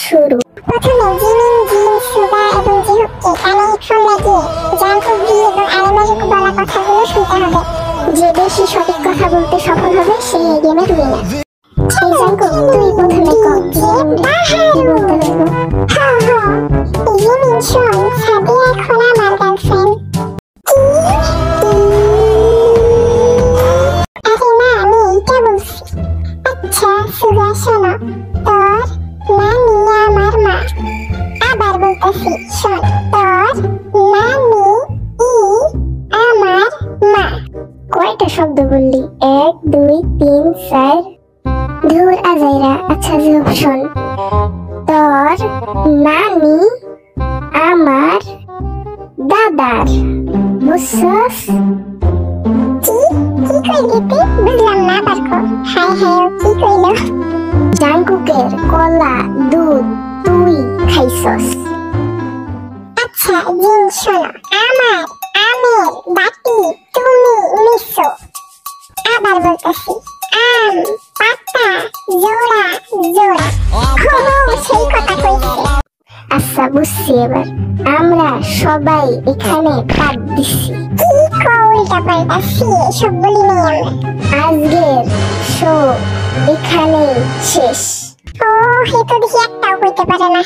শুরু। প্রথমে জিমিন, জিন, সুগা এবং জিহুককে কানে হেডফোন লাগিয়ে জাংকুক, ভি এবং আরেমারিকু বলা কথাগুলো শুনতে হবে। যে বেশি সঠিক কথা বলতে সফল হবে সে এই গেমের উইনার। এই জাংকুক, তুই প্রথমে ক কি বলতে হইব। জিমিন শোন, সাদিয়া এখন আমার গার্লফ্রেন্ড। আরে না, আমি এইটা বলছি। আচ্ছা সুগা শোনো, তোর নানি আমার মা। আবার বলতেছি, শোন, তোর নানি আমার মা। কয়টা শব্দ বললি? 1 2 3 4। ধুর আজাইরা। আচ্ছা জব শোন, তোর নানি আমার দাদার। বুঝছস? কি কি কইলি তুই? বুঝলাম না, আবার কর। হাই হাই, ও কি কইলো? জাংকুকের কলা দুধ তুই খাইছস। আচ্ছা জিন শোনো, আমার আমের বাটি তুমি নিছো। আবার বলতেছি, আম পাতা জোড়া জোড়া। সেই কথা কইছে। আচ্ছা বুঝছি এবার। আমরা সবাই এখানে পাত দিছি। কি কও উল্টা পাল্টা? এসব বলি নাই আমরা। আজকের শো এখানেই শেষ। ও হে তো দেখি একটাও কইতে পারে না।